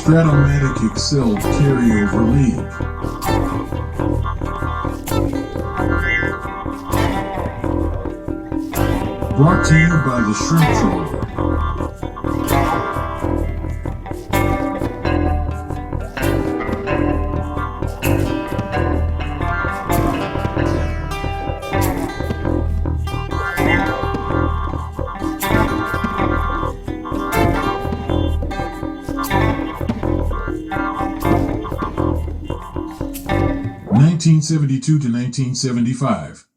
Strat-O-Matic Excelled Carryover League. Brought to you by the Shrimp Troller. 1972 to 1975.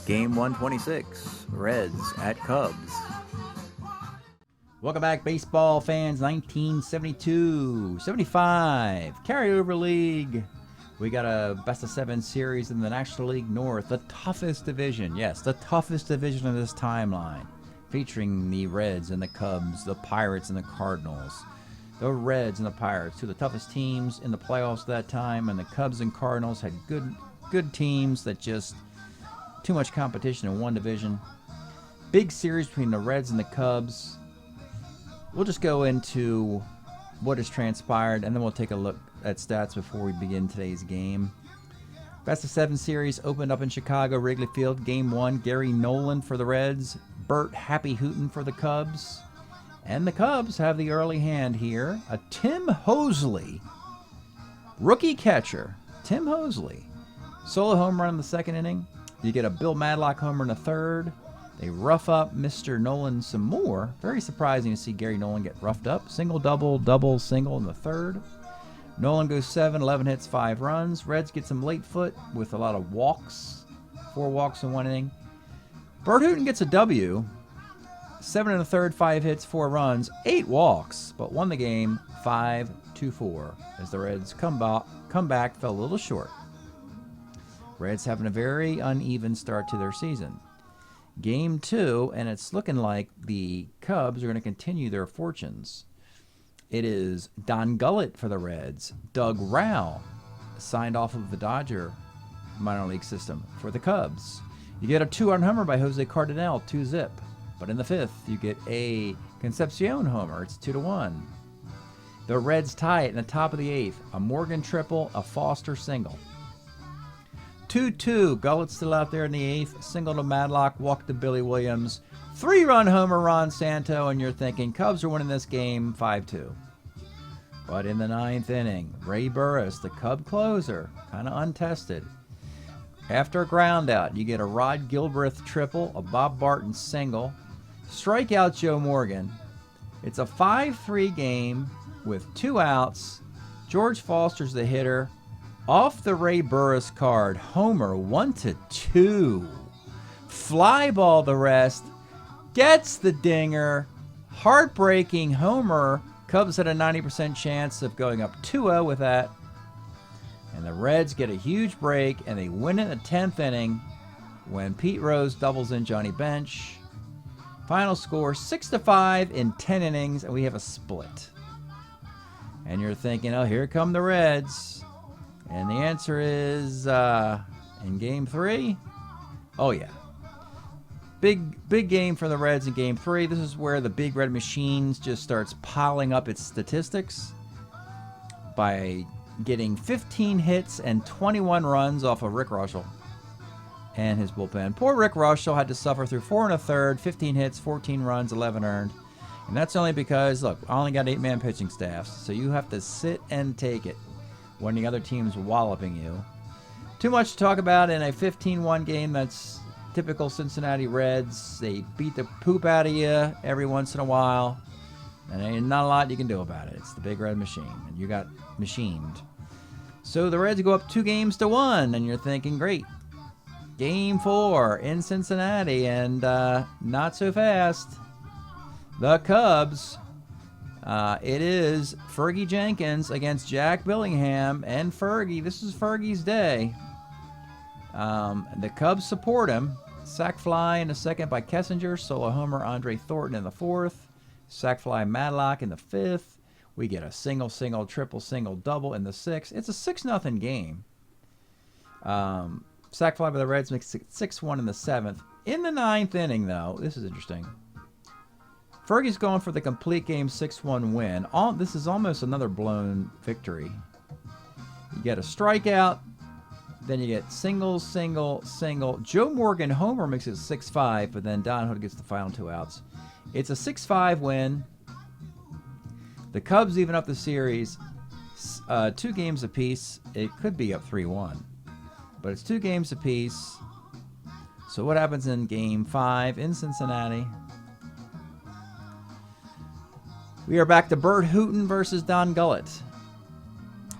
Game 126, Reds at Cubs. Welcome back, baseball fans. 1972-75 carryover league. We got a best-of-7 series in the National League North, the toughest division. Yes, the toughest division of this timeline, featuring the Reds and the Cubs, the Pirates and the Cardinals. The Reds and the Pirates, two of the toughest teams in the playoffs at that time, and the Cubs and Cardinals had good teams that just too much competition in one division. Big series between the Reds and the Cubs. We'll just go into what has transpired, and then we'll take a look at stats before we begin today's game. Best-of-7 series opened up in Chicago, Wrigley Field. Game 1, Gary Nolan for the Reds, Bert Happy Hooten for the Cubs. And the Cubs have the early hand here. A Tim Hosley, rookie catcher. Tim Hosley, solo home run in the second inning. You get a Bill Madlock homer in the third. They rough up Mr. Nolan some more. Very surprising to see Gary Nolan get roughed up. Single, double, double, single in the third. Nolan goes 7, 11 hits, 5 runs. Reds get some late foot with a lot of walks. 4 walks in one inning. Bert Hooten gets a W. 7 1/3, 5 hits, 4 runs, 8 walks, but won the game 5-4 as the Reds come back, fell a little short. Reds having a very uneven start to their season. Game 2, and it's looking like the Cubs are going to continue their fortunes. It is Don Gullett for the Reds. Doug Rao signed off of the Dodger minor league system for the Cubs. You get a 2-run homer by Jose Cardenal, 2-zip. But in the 5th, you get a Concepcion homer. It's 2-1. The Reds tie it in the top of the 8th. A Morgan triple, a Foster single. 2-2. Gullett's still out there in the 8th. Single to Madlock, walk to Billy Williams. 3-run homer, Ron Santo, and you're thinking Cubs are winning this game 5-2. But in the 9th inning, Ray Burris, the Cub closer, kind of untested. After a ground out, you get a Rod Gilbreth triple, a Bob Barton single. Strikeout Joe Morgan. It's a 5-3 game with 2 outs. George Foster's the hitter. Off the Ray Burris card, homer 1-2. Fly ball the rest. Gets the dinger. Heartbreaking homer. Cubs had a 90% chance of going up 2-0 with that. And the Reds get a huge break, and they win in the 10th inning when Pete Rose doubles in Johnny Bench. Final score 6-5 in 10 innings, and we have a split. And you're thinking, oh, here come the Reds. And the answer is, in Game 3, oh yeah. Big game for the Reds in Game 3. This is where the Big Red Machine just starts piling up its statistics by getting 15 hits and 21 runs off of Rick Russell and his bullpen. Poor Rick Russell had to suffer through 4 1/3, 15 hits, 14 runs, 11 earned. And that's only because, look, I only got 8-man pitching staffs, so you have to sit and take it when the other team's walloping you. Too much to talk about in a 15-1 game. That's typical Cincinnati Reds. They beat the poop out of you every once in a while, and ain't not a lot you can do about it. It's the Big Red Machine, and you got machined. So the Reds go up 2-1, and you're thinking, great. Game 4 in Cincinnati, and not so fast. The Cubs. It is Fergie Jenkins against Jack Billingham, and Fergie. This is Fergie's day. The Cubs support him. Sac fly in the 2nd by Kessinger. Solo homer Andre Thornton in the 4th. Sac fly Madlock in the 5th. We get a single, triple, single, double in the 6th. It's a 6-0 game. Sac fly by the Reds makes it 6-1 in the 7th. In the 9th inning, though, this is interesting. Fergie's going for the complete game 6-1 win. This is almost another blown victory. You get a strikeout, then you get single, single, single. Joe Morgan homer makes it 6-5, but then Don Hood gets the final 2 outs. It's a 6-5 win. The Cubs even up the series 2 games apiece. It could be up 3-1, but it's 2 games apiece. So what happens in Game 5 in Cincinnati? We are back to Bert Hooton versus Don Gullett.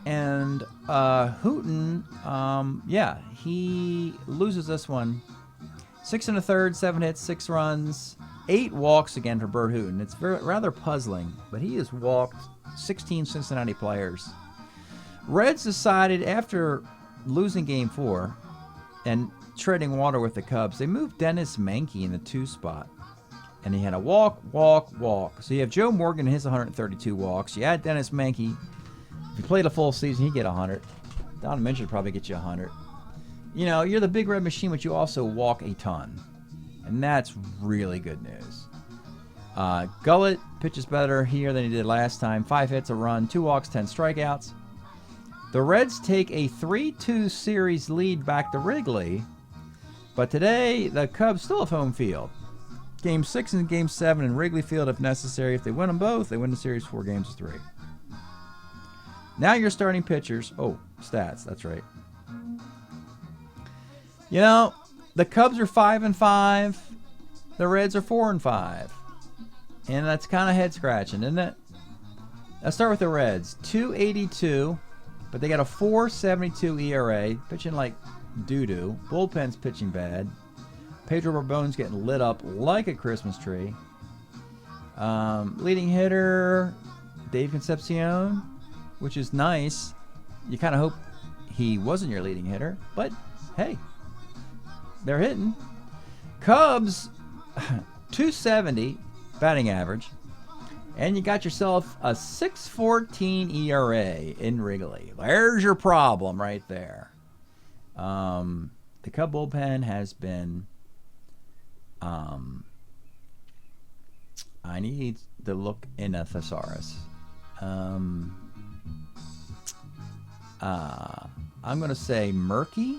And Hooton, he loses this one. 6 1/3, 7 hits, 6 runs, 8 walks again for Bert Hooton. It's rather puzzling, but he has walked 16 Cincinnati players. Reds decided after losing Game 4 and treading water with the Cubs, they moved Dennis Menke in the 2 spot. And he had a walk. So you have Joe Morgan and his 132 walks. You add Dennis Menke. If you played a full season, he'd get 100. Don Minch would probably get you 100. You know, you're the big red machine, but you also walk a ton. And that's really good news. Gullett pitches better here than he did last time. 5 hits, a run, 2 walks, 10 strikeouts. The Reds take a 3-2 series lead back to Wrigley. But today, the Cubs still have home field. Game 6 and Game 7 in Wrigley Field if necessary. If they win them both, they win the series 4 games to 3. Now you're starting pitchers. Oh, stats. That's right. You know, the Cubs are 5-5. The Reds are 4-5. And that's kind of head scratching, isn't it? Let's start with the Reds. 2.82, but they got a 4.72 ERA. Pitching like doo-doo. Bullpen's pitching bad. Pedro Barbone's getting lit up like a Christmas tree. Leading hitter, Dave Concepcion, which is nice. You kind of hope he wasn't your leading hitter, but hey, they're hitting. Cubs, 270 batting average, and you got yourself a 6.14 ERA in Wrigley. There's your problem right there. The Cub bullpen has been... I need to look in a thesaurus. I'm going to say murky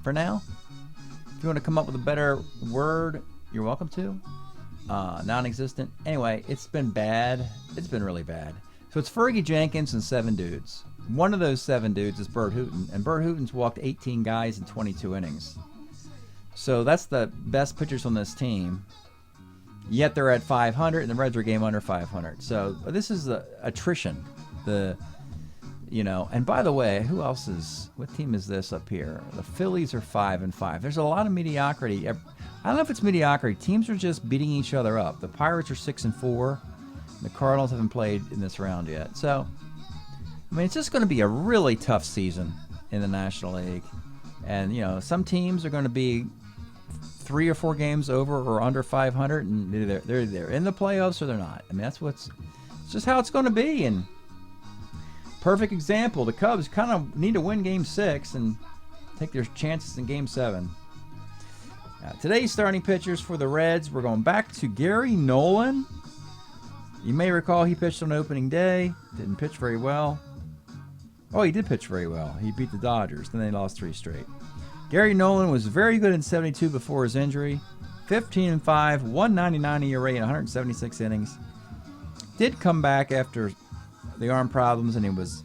for now. If you want to come up with a better word, you're welcome to. Non-existent. Anyway, it's been bad. It's been really bad. So it's Fergie Jenkins and 7 dudes. One of those 7 dudes is Bert Hooton, and Bert Hooton's walked 18 guys in 22 innings. So that's the best pitchers on this team. Yet they're at 500, and the Reds are a game under 500. So this is the attrition. And by the way, who else is? What team is this up here? The Phillies are 5-5. There's a lot of mediocrity. I don't know if it's mediocrity. Teams are just beating each other up. The Pirates are 6-4. The Cardinals haven't played in this round yet. So, I mean, it's just going to be a really tough season in the National League. And, some teams are going to be 3 or 4 games over or under 500, and they're in the playoffs or they're not. I mean, it's just how it's going to be. And perfect example, the Cubs kind of need to win Game 6 and take their chances in Game 7. Today's starting pitchers for the Reds, we're going back to Gary Nolan. You may recall he pitched on opening day, didn't pitch very well. Oh, he did pitch very well. He beat the Dodgers, then they lost 3 straight. Gary Nolan was very good in 72 before his injury. 15-5, 1.99 ERA in 176 innings. Did come back after the arm problems, and he was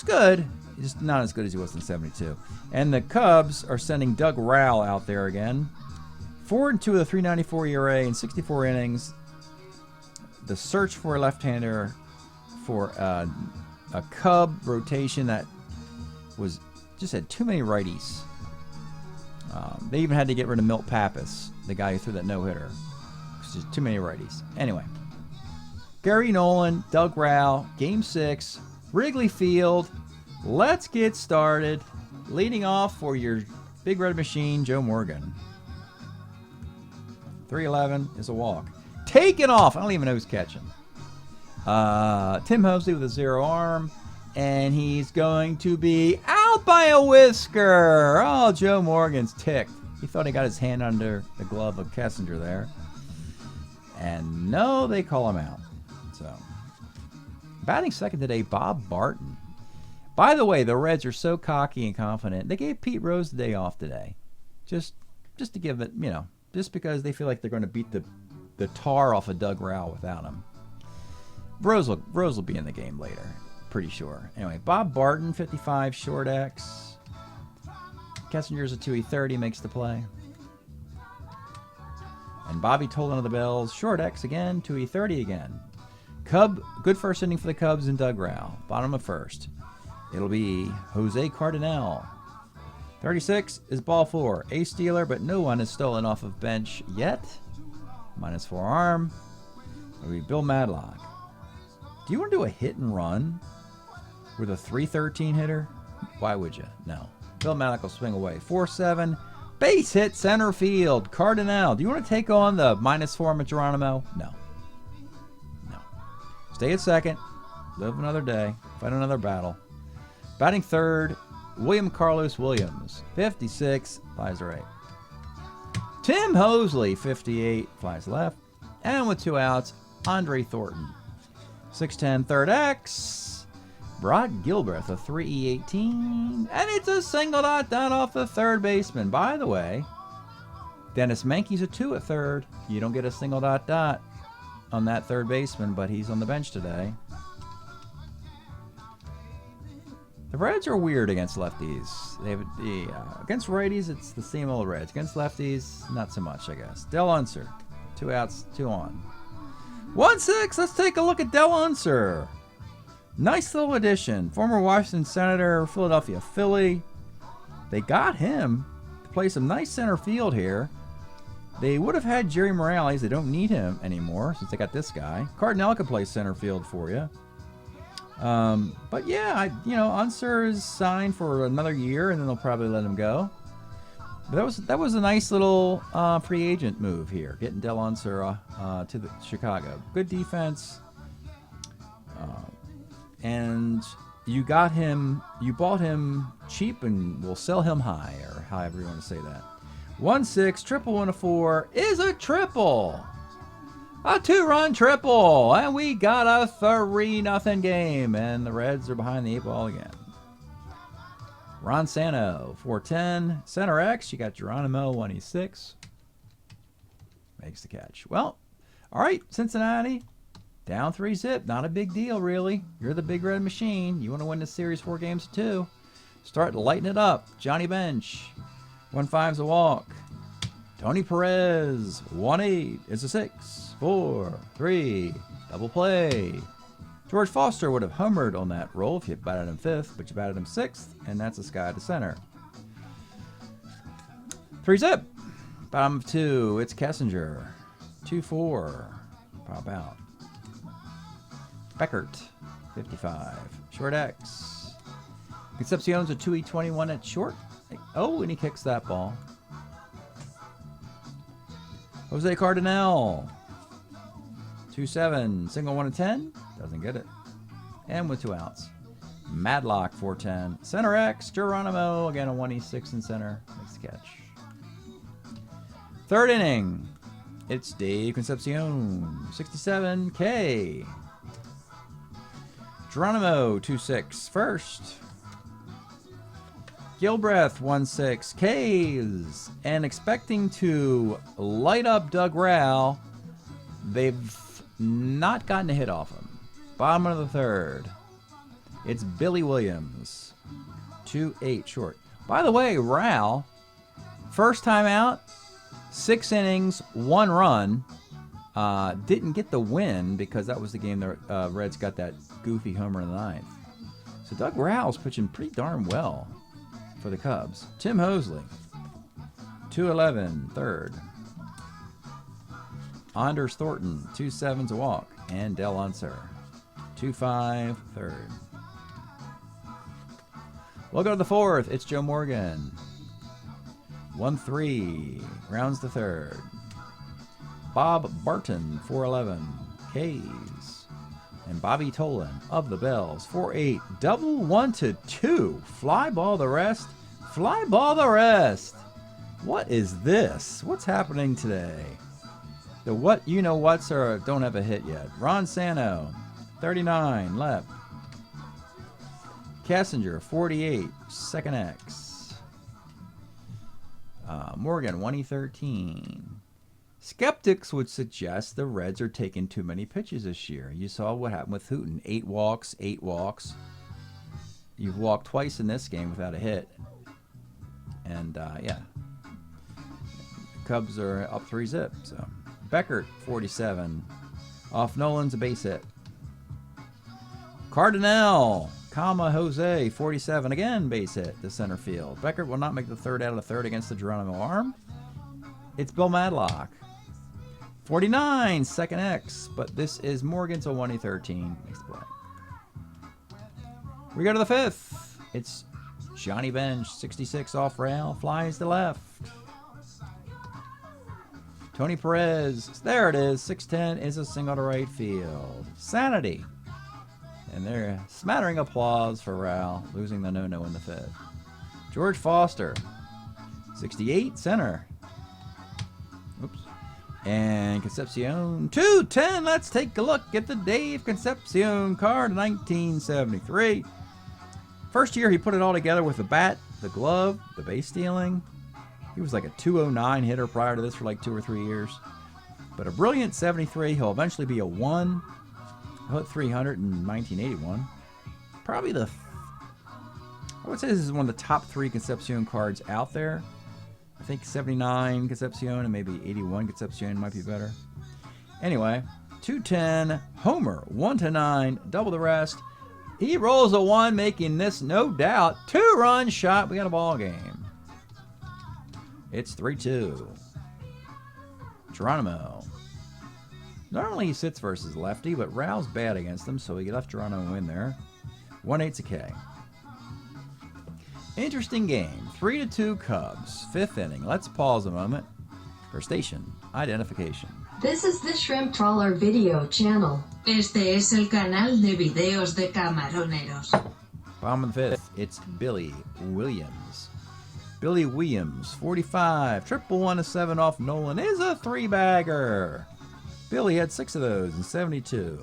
good. He's just not as good as he was in 72. And the Cubs are sending Doug Rowell out there again. 4-2 with a 3.94 ERA in 64 innings. The search for a left-hander for a Cub rotation that just had too many righties. They even had to get rid of Milt Pappas, the guy who threw that no-hitter. Just too many righties. Anyway, Gary Nolan, Doug Rowell, Game 6, Wrigley Field. Let's get started. Leading off for your big red machine, Joe Morgan. 3-11 is a walk. Taken off. I don't even know who's catching. Tim Mosley with a 0 arm. And he's going to be out by a whisker. Oh, Joe Morgan's ticked. He thought he got his hand under the glove of Kessinger there. And no, they call him out. So, batting second today, Bob Barton. By the way, the Reds are so cocky and confident. They gave Pete Rose the day off today. Just to give it, just because they feel like they're going to beat the tar off of Doug Rowell without him. Rose will be in the game later, pretty sure. Anyway, Bob Barton, 55, short X. Kessinger's a 2E30, makes the play. And Bobby Tolan of the Bells, short X again, 2E30 again. Good first inning for the Cubs and Doug Rowell. Bottom of first. It'll be Jose Cardinal. 36 is ball 4. Ace stealer, but no one has stolen off of bench yet. -4 arm. It'll be Bill Madlock. Do you want to do a hit and run with a 313 hitter? Why would you? No. Bill Madlock will swing away. 4-7. Base hit center field. Cardinal. Do you want to take on the -4 at Geronimo? No. Stay at second. Live another day. Fight another battle. Batting third, William Carlos Williams. 56. Flies right. Tim Hosley. 58. Flies left. And with 2 outs, Andre Thornton. 6'10", third X. Brock Gilbreth, a 3E18. And it's a single dot down off the third baseman. By the way, Dennis Mankey's a 2 at third. You don't get a single dot on that third baseman, but he's on the bench today. The Reds are weird against lefties. Against righties, it's the same old Reds. Against lefties, not so much, I guess. Del Unser, 2 outs, 2 on. 1-6, let's take a look at Del Unser. Nice little addition. Former Washington Senator, Philadelphia Philly. They got him to play some nice center field here. They would have had Jerry Morales. They don't need him anymore since they got this guy. Cardinal could play center field for you. But yeah, Unser is signed for another year, and then they'll probably let him go. But that was a nice little free agent move here, getting Del Unser to Chicago. Good defense, and you bought him cheap, and we'll sell him high, or however you want to say that. 1-6, triple and a 4 is a triple. A 2-run triple, and we got a 3-0 game, and the Reds are behind the 8 ball again. Ron Santo, 410, center X. You got Geronimo, 1E6. Makes the catch. Well, all right, Cincinnati, down 3-0. Not a big deal, really. You're the big red machine. You want to win the series 4 games to 2. Start lighting it up. Johnny Bench, 1-5's a walk. Tony Perez, 1-8 is a 6, 4, 3, double play. George Foster would have homered on that roll if you batted him 5th, but you batted him 6th, and that's a sky to center. 3-0. Bottom of 2, it's Kessinger. 2-4. Pop out. Beckert, 55. Short X. Concepcion's a 2E21 at short. Oh, and he kicks that ball. Jose Cardinal, 2-7, single 1-10, doesn't get it. And with 2 outs. Madlock, 410, center X, Geronimo, again a 1E6 in center, makes the catch. Third inning, it's Dave Concepcion, 67K. Geronimo, 2-6, first. Gilbreth, 1-6, K's, and expecting to light up Doug Rowell. They've not gotten a hit off him. Bottom of the third, it's Billy Williams, 2-8 short. By the way, Rowell, first time out, 6 innings, 1 run. Didn't get the win because that was the game the Reds got that goofy homer in the 9th. So Doug Rowell's pitching pretty darn well for the Cubs. Tim Hosley, 2-11, third. Anders Thornton, 2-7's a walk. And Del Unser, 2-5, third. We'll go to the 4th. It's Joe Morgan. 1-3, rounds the 3rd. Bob Barton, 4-11, K's. And Bobby Tolan of the Bells, 4-8, double 1-2. Fly ball the rest. Fly ball the rest. What is this? What's happening today? The what you know what's don't have a hit yet. Ron Santo, 39, left. Kessinger, 48, second X. Morgan, 113. Skeptics would suggest the Reds are taking too many pitches this year. You saw what happened with Hooten. 8 walks, 8 walks. You've walked twice in this game without a hit. And, yeah. Cubs are up 3-zip. So Beckert, 47. Off Nolan's a base hit. Cardinal, Jose, 47. Again, base hit to center field. Beckert will not make the third out of the third against the Geronimo arm. It's Bill Madlock. 49, second X. But this is Morgan, so 1-13. Makes the play. We go to the 5th. It's Johnny Bench, 66 off rail. Flies to left. Tony Perez. There it is. 6'10 is a single to right field. Sanity. And they're smattering applause for Raul, losing the no-no in the 5th. George Foster. 68, center. Oops. And Concepcion, 210. Let's take a look at the Dave Concepcion card, 1973. First year he put it all together with the bat, the glove, the base stealing. He was like a 209 hitter prior to this for like 2 or 3 years. But a brilliant 73. He'll eventually be a 1. He'll hit 300 in 1981. Probably I would say this is one of the top 3 Concepcion cards out there. I think 79 Concepcion and maybe 81 Concepcion might be better. Anyway, 210, homer, 1-9, double the rest. He rolls a 1, making this, no doubt, 2-run shot. We got a ball game. It's 3-2. Geronimo. Normally he sits versus lefty, but Raul's bad against him, so he left Geronimo in there. 1/8 a K. Interesting game. 3-2 Cubs. 5th inning. Let's pause a moment for station identification. This is the Shrimp Trawler video channel. Este es el canal de videos de camaroneros. Bottom of the 5th. It's Billy Williams. Billy Williams, 45. 111-7 off Nolan is a 3-bagger. Billy had 6 of those in 72.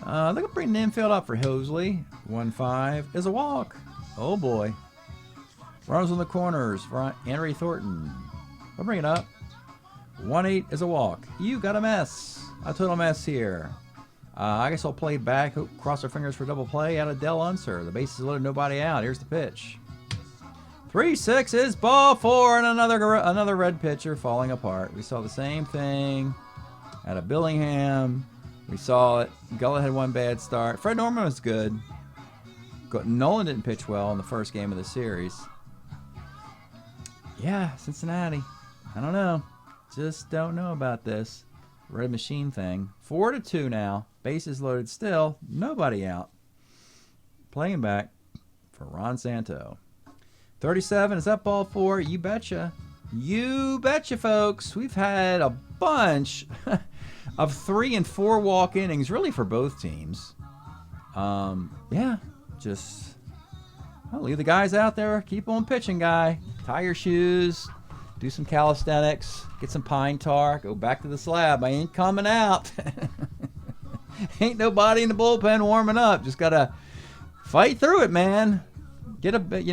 Look at bringing the infield up for Hosley. 1-5 is a walk. Oh boy. Runners on the corners for Henry Thornton. I'll bring it up. 1-8 is a walk. You got a mess. A total mess here. I guess I'll play back. Cross our fingers for double play out of Del Unser. The base is loaded, nobody out. Here's the pitch. 3-6 is ball 4, and another red pitcher falling apart. We saw the same thing out of Billingham. We saw it. Gullet had 1 bad start. Fred Norman was good. Nolan didn't pitch well in the first game of the series. Yeah, Cincinnati. I don't know. Just don't know about this red machine thing. 4-2 now. Bases loaded still. Nobody out. Playing back for Ron Santo. 37 is up ball 4. You betcha. You betcha, folks. We've had a bunch of 3 and 4 walk innings, really, for both teams. Yeah, just I'll leave the guys out there. Keep on pitching, guy. Tie your shoes. Do some calisthenics. Get some pine tar. Go back to the slab. I ain't coming out. Ain't nobody in the bullpen warming up. Just gotta fight through it, man. Get a bit,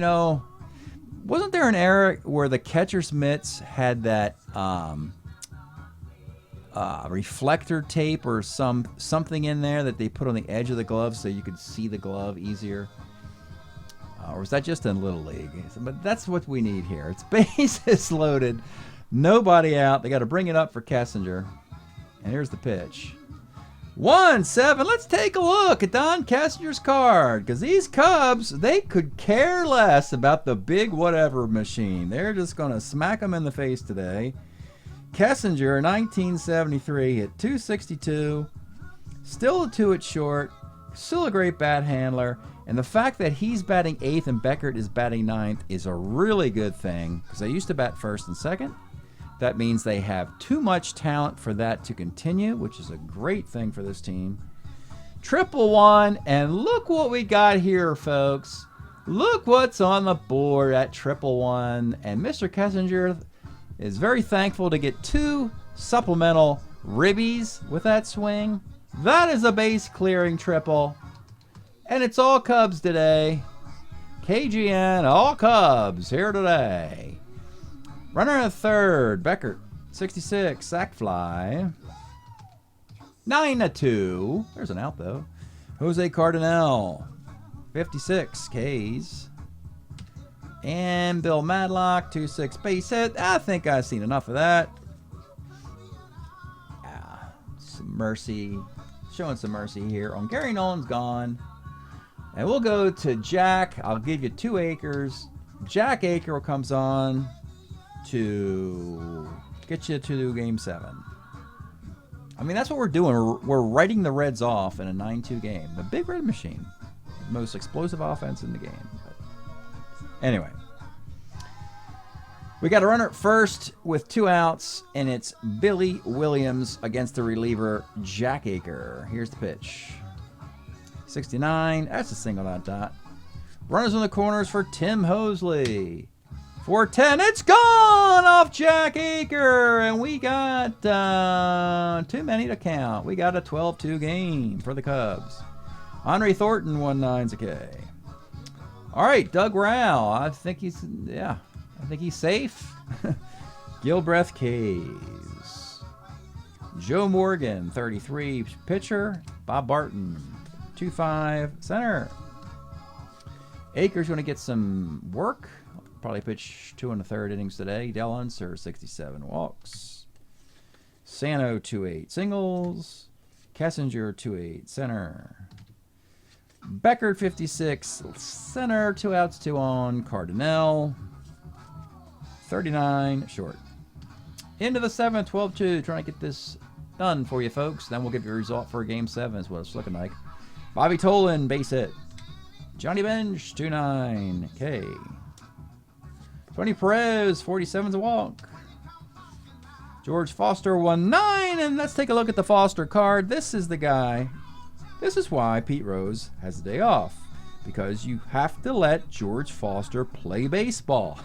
wasn't there an era where the catcher's mitts had that reflector tape or something in there that they put on the edge of the glove so you could see the glove easier? Or was that just in Little League? But that's what we need here. It's bases loaded, nobody out. They got to bring it up for Kessinger. And here's the pitch. 1-7. Let's take a look at Don Kessinger's card, because these Cubs, they could care less about the big whatever machine. They're just going to smack them in the face today. Kessinger, 1973, hit 262. Still a 2 at short. Still a great bat handler. And the fact that he's batting 8th and Beckert is batting 9th is a really good thing, because they used to bat 1st and 2nd. That means they have too much talent for that to continue, which is a great thing for this team. 1-1, and look what we got here, folks. Look what's on the board at 1-1. And Mr. Kessinger is very thankful to get 2 supplemental ribbies with that swing. That is a base clearing triple. And it's all Cubs today. KGN, all Cubs here today. Runner at third, Beckert, 66, sac fly. 9-2. There's an out though. Jose Cardinal, 56 Ks. And Bill Madlock, 2-6 base hit. I think I've seen enough of that. Some mercy. Showing some mercy here on Gary Nolan's gone. And we'll go to Jack. I'll give you 2 acres. Jack Aker comes on to get you to game 7. I mean, that's what we're doing. We're writing the Reds off in a 9-2 game. The Big Red Machine. Most explosive offense in the game. But anyway. We got a runner at first with 2 outs, and it's Billy Williams against the reliever Jack Aker. Here's the pitch. 69. That's a single dot. Runners on the corners for Tim Hosley. 4-10. It's gone off Jack Aker, and we got too many to count. We got a 12-2 game for the Cubs. Andre Thornton 1-9's a K. All right, Doug Rao. I think he's safe. Gilbreth K's. Joe Morgan 33 pitcher. Bob Barton 2-5 center. Aker's going to get some work. Probably pitch 2 1/3 innings today. Dell Unser 67 walks. Sano 2-8 singles. Kessinger 2-8 center. Beckert 56 center. 2 outs, 2 on. Cardinal 39 short. Into the 7th, 12-2. Trying to get this done for you folks. Then we'll give you a result for game 7 is what it's looking like. Bobby Tolan base hit. Johnny Bench 2-9 K. Tony Perez, 47's a walk. George Foster, 1-9. And let's take a look at the Foster card. This is the guy. This is why Pete Rose has the day off. Because you have to let George Foster play baseball.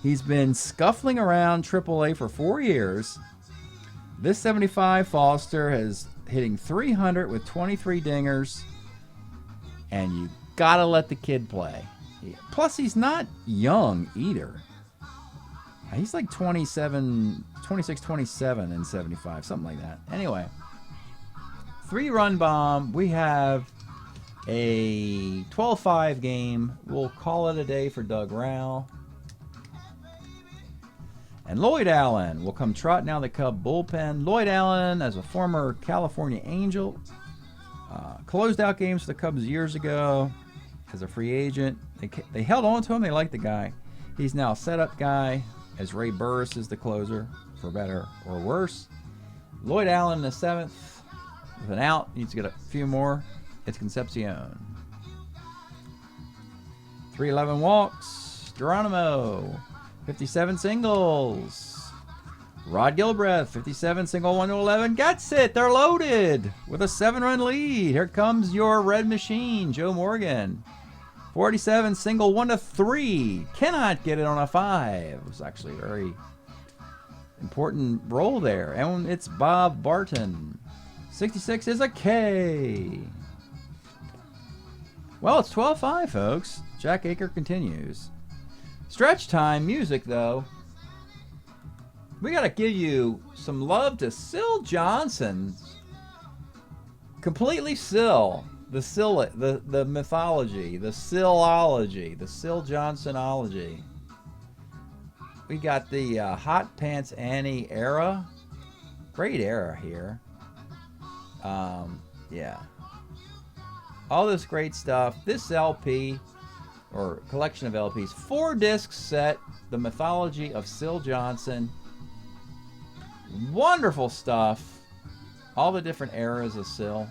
He's been scuffling around AAA for 4 years. This 75 Foster is hitting 300 with 23 dingers. And you gotta let the kid play. Plus, he's not young either. He's like 27, 26, 27 in 75, something like that. Anyway, 3-run bomb. We have a 12-5 game. We'll call it a day for Doug Rao. And Lloyd Allen will come trotting out of the Cub bullpen. Lloyd Allen, as a former California Angel, closed out games for the Cubs years ago as a free agent. They held on to him. They liked the guy. He's now a setup guy, as Ray Burris is the closer, for better or worse. Lloyd Allen in the 7th with an out. Needs to get a few more. It's Concepcion. 3-11 walks. Geronimo, 57 singles. Rod Gilbreth, 57 single, 1-11. Gets it. They're loaded with a 7-run lead. Here comes your Red Machine, Joe Morgan. 47 single, 1-3. Cannot get it on a 5. It was actually a very important role there. And it's Bob Barton. 66 is a K. Well, it's 12-5, folks. Jack Aker continues. Stretch time music, though. We got to give you some love to Syl Johnson. Completely Syl. The mythology, the Sylology, the Syl Johnsonology. We got the Hot Pants Annie era. Great era here. Yeah. All this great stuff. This LP, or collection of LPs, 4-disc set, The Mythology of Syl Johnson. Wonderful stuff. All the different eras of Syl.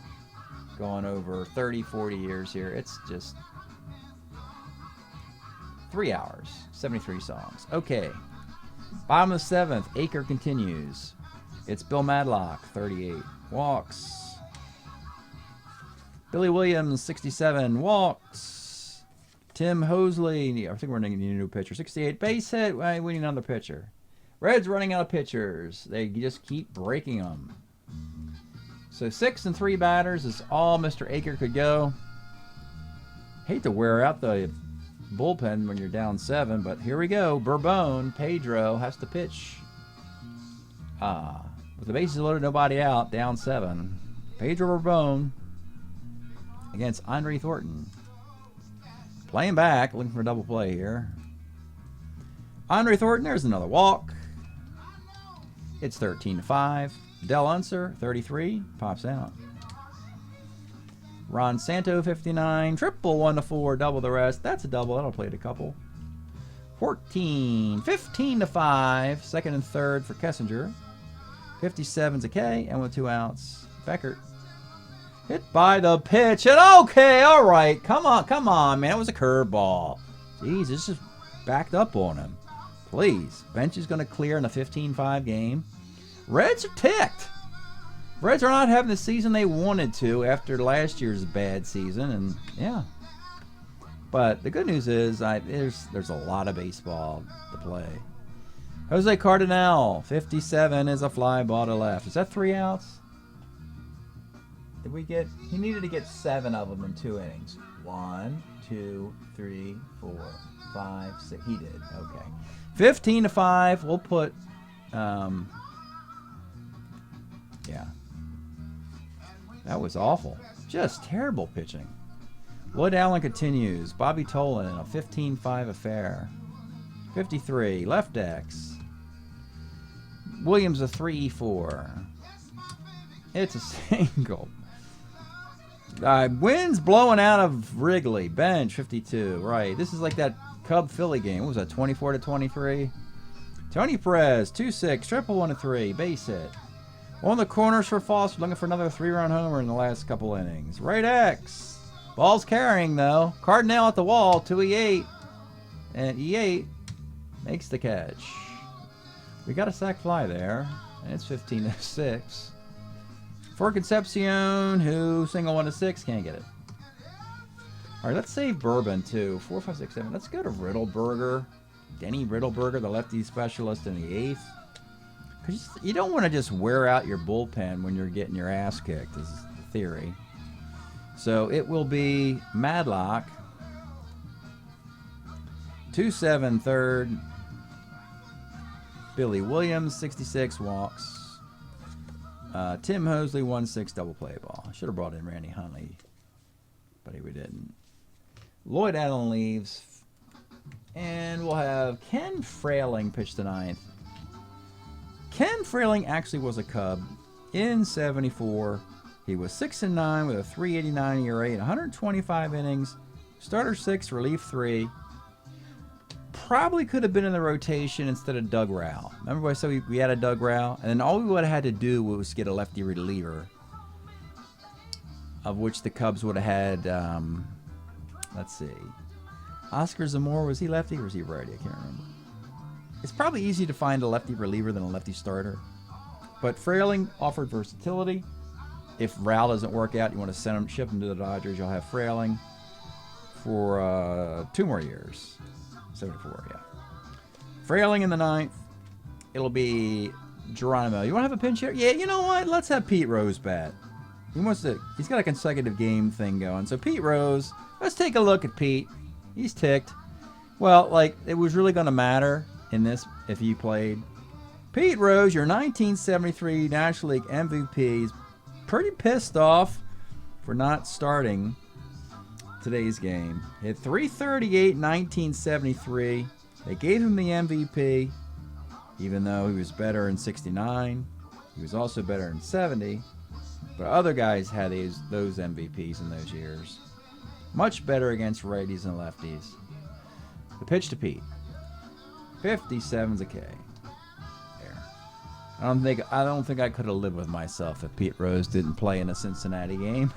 Going over 30, 40 years here. It's just 3 hours, 73 songs. Okay. Bottom of the 7th, Aker continues. It's Bill Madlock, 38 walks. Billy Williams, 67 walks. Tim Hosley, I think we're going to need a new pitcher. 68 base hit. We need another pitcher. Reds running out of pitchers. They just keep breaking them. So 6 and 3 batters is all Mr. Aker could go. Hate to wear out the bullpen when you're down 7, but here we go. Bourbon, Pedro has to pitch. With the bases loaded, nobody out, down 7. Pedro Bourbon against Andre Thornton. Playing back, looking for a double play here. Andre Thornton, there's another walk. It's 13-5. Del Unser, 33, pops out. Ron Santo, 59. Triple 1-4, double the rest. That's a double. That'll play it a couple. 15-5. Second and third for Kessinger. 57's a K, and with 2 outs, Beckert. Hit by the pitch, and okay, all right. Come on, man. It was a curveball. Jeez, this just backed up on him. Please. Bench is going to clear in a 15-5 game. Reds are ticked. Reds are not having the season they wanted to after last year's bad season, and yeah. But the good news is there's a lot of baseball to play. Jose Cardinal, 57, is a fly ball to left. Is that 3 outs? Did we get? He needed to get 7 of them in 2 innings. 1, 2, 3, 4, 5, 6. He did. Okay. 15-5. We'll put. Yeah. That was awful. Just terrible pitching. Lloyd Allen continues. Bobby Tolan, a 15-5 affair. 53. Left X. Williams, a 3-4. It's a single. Wind's blowing out of Wrigley. Bench, 52. Right. This is like that Cub-Philly game. What was that, 24-23? Tony Perez, 2-6. Triple 1-3. Base hit. On the corners for Foster, looking for another 3-run homer in the last couple innings. Right X. Ball's carrying, though. Cardinal at the wall, 2-8. And E8 makes the catch. We got a sac fly there, and it's 15-6. For Concepcion, who single 1-6, can't get it. All right, let's save Bourbon, too. 4, 5, 6, 7. Let's go to Riddleberger. Denny Riddleberger, the lefty specialist in the 8th. Because you don't want to just wear out your bullpen when you're getting your ass kicked, is the theory. So it will be Madlock. 2-7 third. Billy Williams, 66 walks. Tim Hosley, 1-6 double play ball. I should have brought in Randy Huntley, but we didn't. Lloyd Allen leaves. And we'll have Ken Frailing pitch the 9th. Ken Frailing actually was a Cub in 74. He was 6-9 with a 3.89 ERA in 125 innings. Starter 6, relief 3. Probably could have been in the rotation instead of Doug Rao. Remember when I said we had a Doug Rao? And then all we would have had to do was get a lefty reliever, of which the Cubs would have had, let's see. Oscar Zamora, was he lefty or was he righty? I can't remember. It's probably easy to find a lefty reliever than a lefty starter. But Frailing offered versatility. If Rao doesn't work out, you want to ship him to the Dodgers, you'll have Frailing for 2 more years. 74, yeah. Frailing in the 9th. It'll be Geronimo. You want to have a pinch hitter? Yeah, you know what? Let's have Pete Rose bat. He's got a consecutive game thing going. So Pete Rose, let's take a look at Pete. He's ticked. Well, like, it was really going to matter in this if he played. Pete Rose, your 1973 National League MVP, is pretty pissed off for not starting today's game. Hit 338 in 1973. They gave him the MVP, even though he was better in 69. He was also better in 70. But other guys had those MVPs in those years. Much better against righties and lefties. The pitch to Pete. 57's a K. There. I don't think I could have lived with myself if Pete Rose didn't play in a Cincinnati game.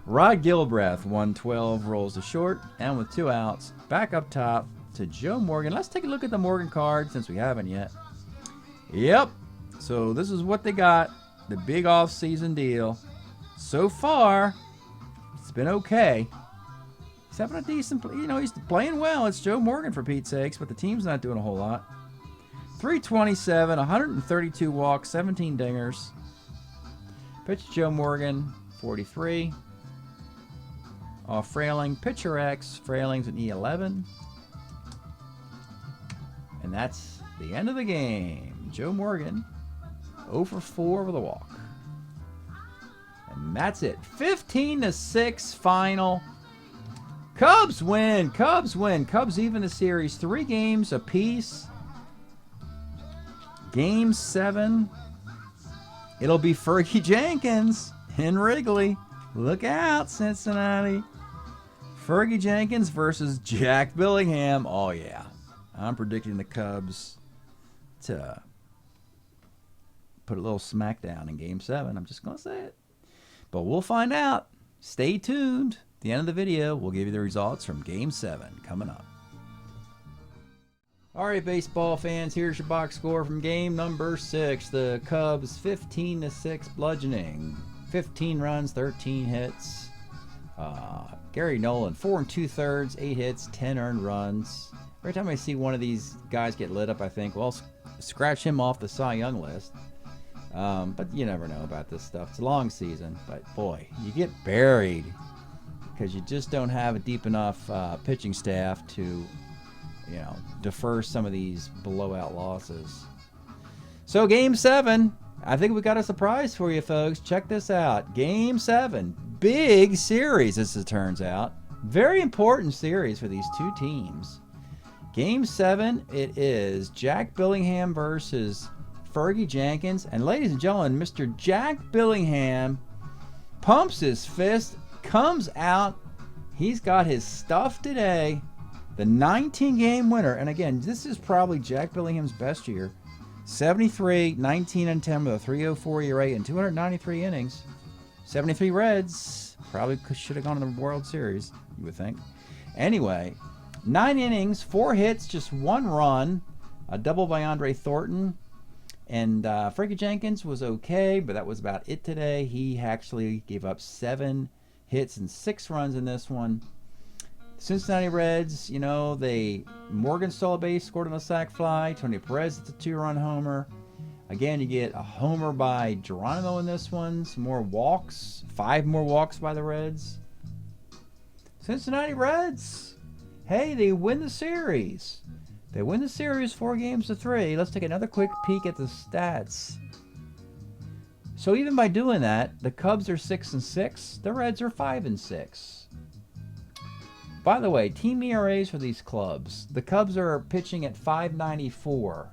Rod Gilbreth, 112, rolls to short, and with 2 outs, back up top to Joe Morgan. Let's take a look at the Morgan card since we haven't yet. Yep. So this is what they got. The big off-season deal. So far, it's been okay. He's having a decent, he's playing well. It's Joe Morgan for Pete's sakes, but the team's not doing a whole lot. 327, 132 walks, 17 dingers. Pitch Joe Morgan, 43. Off Frailing, pitcher X, Frailing's an E11. And that's the end of the game. Joe Morgan, 0 for 4 with a walk. And that's it. 15-6 final. Cubs win. Cubs win. Cubs even the series. 3 games apiece. Game 7. It'll be Fergie Jenkins in Wrigley. Look out, Cincinnati. Fergie Jenkins versus Jack Billingham. Oh, yeah. I'm predicting the Cubs to put a little smackdown in Game 7. I'm just going to say it. But we'll find out. Stay tuned. At the end of the video, we'll give you the results from Game 7 coming up. All right, baseball fans, here's your box score from game number 6. The Cubs 15-6 bludgeoning. 15 runs, 13 hits. Gary Nolan, 4 2/3, 8 hits, 10 earned runs. Every time I see one of these guys get lit up, I think, well, scratch him off the Cy Young list. But you never know about this stuff. It's a long season, but boy, you get buried because you just don't have a deep enough pitching staff to, defer some of these blowout losses. So Game 7, I think we got a surprise for you, folks. Check this out. Game 7, big series, as it turns out. Very important series for these two teams. Game 7, it is Jack Billingham versus Fergie Jenkins. And ladies and gentlemen, Mr. Jack Billingham pumps his fist, comes out. He's got his stuff today. The 19-game winner. And again, this is probably Jack Billingham's best year. 73, 19-10 with a 3.04 ERA in 293 innings. 73 Reds. Probably should have gone to the World Series, you would think. Anyway, 9 innings, 4 hits, just 1 run. A double by Andre Thornton. And Fergie Jenkins was okay, but that was about it today. He actually gave up 7 hits and 6 runs in this one. Cincinnati Reds, Morgan stole a base, scored on a sac fly. Tony Perez, it's a 2-run homer. Again, you get a homer by Geronimo in this one. Some more walks, 5 more walks by the Reds. Cincinnati Reds, hey, they win the series. They win the series 4-3. Let's take another quick peek at the stats. So even by doing that, the Cubs are 6-6. The Reds are 5-6. By the way, team ERAs for these clubs. The Cubs are pitching at 5.94.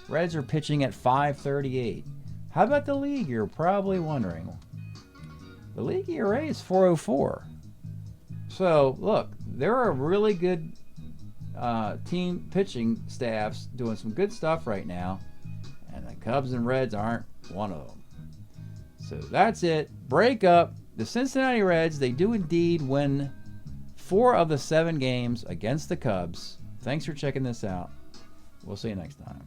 Reds are pitching at 5.38. How about the league, you're probably wondering? The league ERA is 4.04. So, look, there are really good team pitching staffs doing some good stuff right now. And the Cubs and Reds aren't one of them. So that's it. Break up. The Cincinnati Reds, they do indeed win 4 of the 7 games against the Cubs. Thanks for checking this out. We'll see you next time.